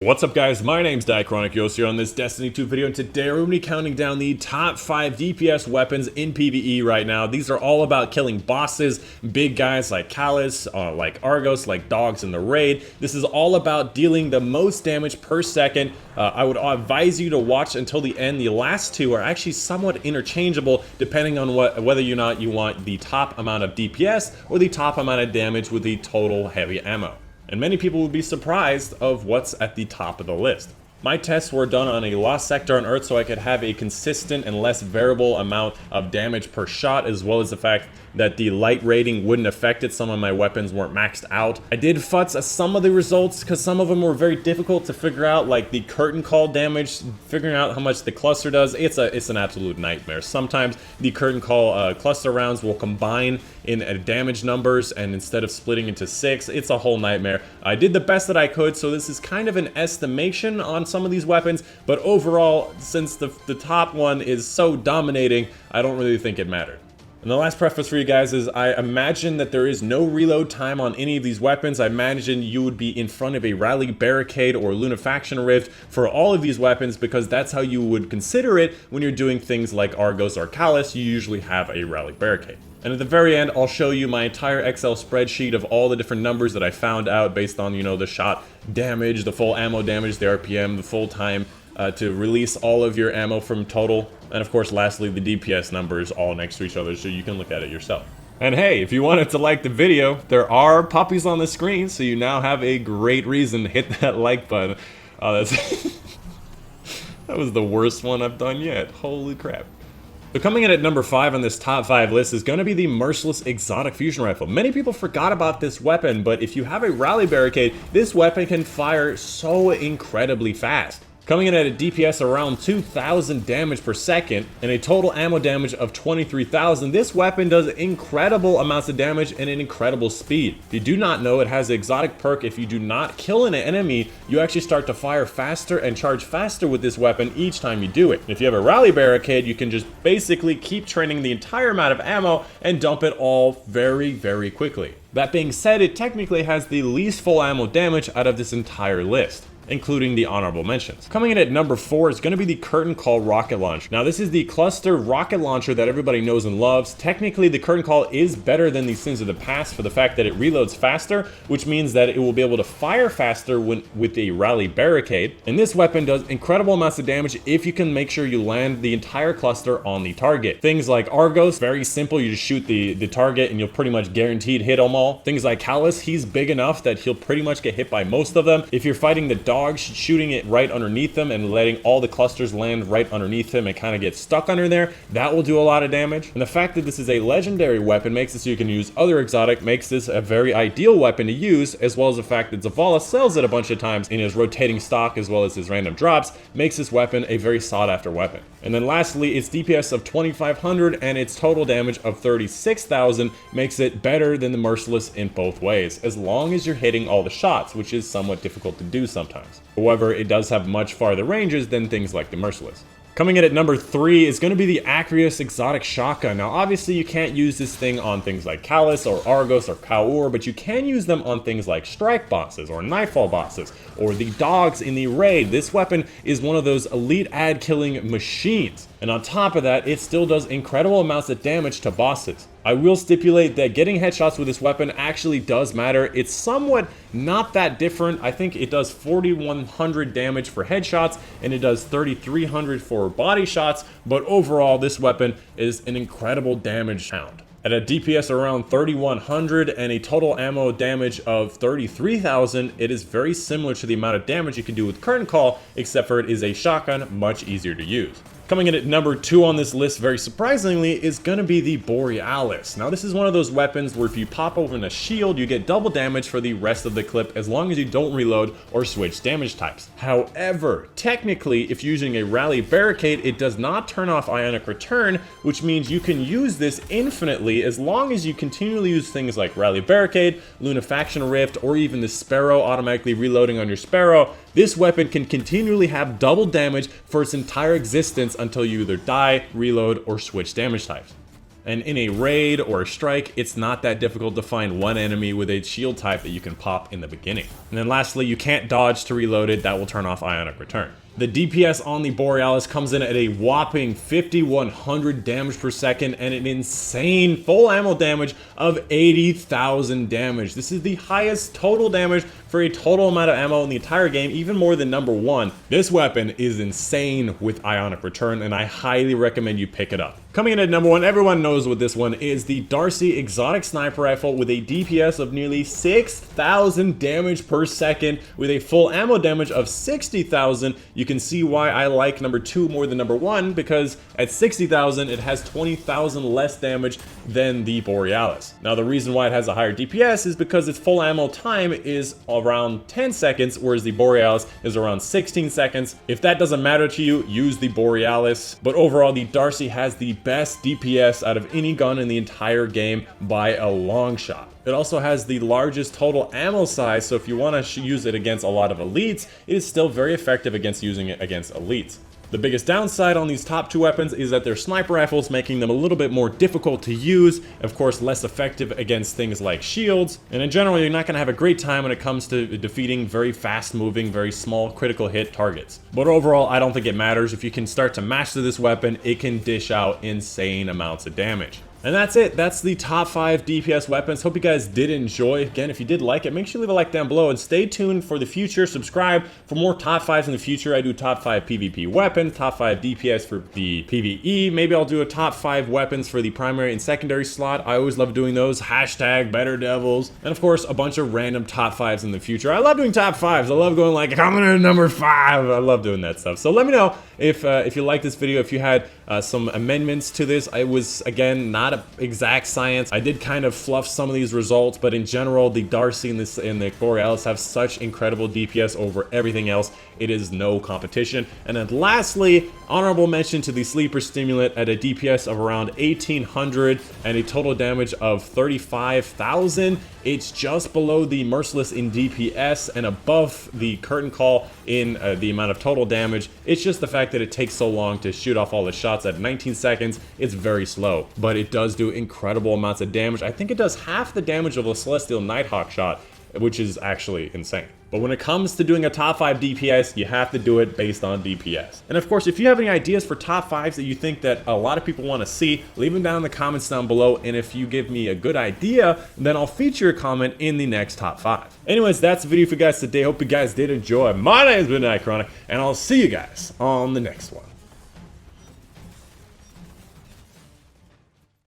What's up guys, my name's D.A.R.C.I here on this Destiny 2 video, and today we're going to be counting down the top 5 DPS weapons in PvE right now. These are all about killing bosses, big guys like Callus, like Argos, like dogs in the raid. This is all about dealing the most damage per second. I would advise you to watch until the end. The last two are actually somewhat interchangeable depending on whether or not you want the top amount of DPS or the top amount of damage with the total heavy ammo. And many people would be surprised of what's at the top of the list. My tests were done on a lost sector on Earth so I could have a consistent and less variable amount of damage per shot, as well as the fact that the light rating wouldn't affect it. Some of my weapons weren't maxed out. I did futz some of the results because some of them were very difficult to figure out, like the curtain call damage, figuring out how much the cluster does. It's an absolute nightmare. Sometimes the curtain call cluster rounds will combine in damage numbers, and instead of splitting into 6, it's a whole nightmare. I did the best that I could, so this is kind of an estimation on some of these weapons, but overall, since the top one is so dominating, I don't really think it mattered. And the last preface for you guys is I imagine that there is no reload time on any of these weapons. I imagine you would be in front of a rally barricade or lunafaction rift for all of these weapons, because that's how you would consider it when you're doing things like Argos or Callus. You usually have a rally barricade. And at the very end, I'll show you my entire Excel spreadsheet of all the different numbers that I found out based on, the shot damage, the full ammo damage, the RPM, the full time to release all of your ammo from total. And of course, lastly, the DPS numbers all next to each other so you can look at it yourself. And hey, if you wanted to like the video, there are puppies on the screen, so you now have a great reason to hit that like button. Oh, that's that was the worst one I've done yet. Holy crap. So coming in at number 5 on this top 5 list is going to be the Merciless exotic fusion rifle. Many people forgot about this weapon, but if you have a rally barricade, this weapon can fire so incredibly fast. Coming in at a DPS around 2,000 damage per second and a total ammo damage of 23,000, this weapon does incredible amounts of damage and an incredible speed. If you do not know, it has the exotic perk. If you do not kill an enemy, you actually start to fire faster and charge faster with this weapon each time you do it. If you have a rally barricade, you can just basically keep training the entire amount of ammo and dump it all very, very quickly. That being said, it technically has the least full ammo damage out of this entire list, including the honorable mentions. Coming in at number 4 is going to be the Curtain Call rocket launch. Now, this is the cluster rocket launcher that everybody knows and loves. Technically, the Curtain Call is better than the Sins of the Past for the fact that it reloads faster, which means that it will be able to fire faster with a rally barricade. And this weapon does incredible amounts of damage if you can make sure you land the entire cluster on the target. Things like Argos, very simple. You just shoot the target and you'll pretty much guaranteed hit them all. Things like Callus, he's big enough that he'll pretty much get hit by most of them. If you're fighting the dogs, shooting it right underneath them and letting all the clusters land right underneath him and kind of get stuck under there, that will do a lot of damage. And the fact that this is a legendary weapon makes it so you can use other exotic, makes this a very ideal weapon to use, as well as the fact that Zavala sells it a bunch of times in his rotating stock as well as his random drops, makes this weapon a very sought after weapon. And then lastly, its DPS of 2,500 and its total damage of 36,000 makes it better than the Merciless in both ways, as long as you're hitting all the shots, which is somewhat difficult to do sometimes. However, it does have much farther ranges than things like the Merciless. Coming in at number 3 is going to be the Acrius exotic shotgun. Now, obviously, you can't use this thing on things like Callus or Argos or Kaur, but you can use them on things like strike bosses or nightfall bosses or the dogs in the raid. This weapon is one of those elite ad killing machines. And on top of that, it still does incredible amounts of damage to bosses. I will stipulate that getting headshots with this weapon actually does matter. It's somewhat not that different. I think it does 4,100 damage for headshots and it does 3,300 for body shots, but overall this weapon is an incredible damage hound. At a DPS around 3,100 and a total ammo damage of 33,000, it is very similar to the amount of damage you can do with Curtain Call, except for it is a shotgun, much easier to use. Coming in at number 2 on this list, very surprisingly, is going to be the Borealis. Now, this is one of those weapons where if you pop open a shield, you get double damage for the rest of the clip as long as you don't reload or switch damage types. However, technically, if using a rally barricade, it does not turn off ionic return, which means you can use this infinitely as long as you continually use things like rally barricade, lunafaction rift, or even the Sparrow automatically reloading on your Sparrow. This weapon can continually have double damage for its entire existence until you either die, reload, or switch damage types. And in a raid or a strike, it's not that difficult to find one enemy with a shield type that you can pop in the beginning. And then lastly, you can't dodge to reload it. That will turn off Ionic Return. The DPS on the Borealis comes in at a whopping 5,100 damage per second and an insane full ammo damage of 80,000 damage. This is the highest total damage for a total amount of ammo in the entire game, even more than number 1. This weapon is insane with Ionic Return, and I highly recommend you pick it up. Coming in at number 1, everyone knows what this one is, the D.A.R.C.I Exotic Sniper Rifle with a DPS of nearly 6,000 damage per second with a full ammo damage of 60,000. You can see why I like number 2 more than number 1, because at 60,000 it has 20,000 less damage than the Borealis. Now the reason why it has a higher DPS is because its full ammo time is around 10 seconds, whereas the Borealis is around 16 seconds. If that doesn't matter to you, use the Borealis. But overall, the D.A.R.C.I has the best DPS out of any gun in the entire game by a long shot. It also has the largest total ammo size, so if you want to use it against a lot of elites, it is still very effective against using it against elites. The biggest downside on these top 2 weapons is that they're sniper rifles, making them a little bit more difficult to use, of course less effective against things like shields, and in general you're not going to have a great time when it comes to defeating very fast moving, very small critical hit targets. But overall, I don't think it matters. If you can start to master this weapon, it can dish out insane amounts of damage. And that's it. That's the top 5 DPS weapons. Hope you guys did enjoy. Again, if you did like it, make sure you leave a like down below and stay tuned for the future. Subscribe for more top 5s in the future. I do top 5 PvP weapons, top 5 DPS for the PvE. Maybe I'll do a top 5 weapons for the primary and secondary slot. I always love doing those. Hashtag Better Devils. And of course, a bunch of random top 5s in the future. I love doing top 5s. I love going like, coming in at number 5. I love doing that stuff. So let me know if you like this video, if you had some amendments to this. I was, again, not an exact science. I did kind of fluff some of these results, but in general, the D.A.R.C.I and the Borealis have such incredible DPS over everything else. It is no competition. And then lastly, honorable mention to the Sleeper Stimulant at a DPS of around 1,800 and a total damage of 35,000. It's just below the Merciless in DPS and above the Curtain Call in the amount of total damage. It's just the fact that it takes so long to shoot off all the shots at 19 seconds. It's very slow, but it does do incredible amounts of damage. I think it does half the damage of a Celestial Nighthawk shot, which is actually insane. But when it comes to doing a top 5 DPS, you have to do it based on DPS. And of course, if you have any ideas for top 5s that you think that a lot of people want to see, leave them down in the comments down below. And if you give me a good idea, then I'll feature your comment in the next top 5. Anyways, that's the video for you guys today. Hope you guys did enjoy. My name's been D.A.R.C.I, and I'll see you guys on the next one.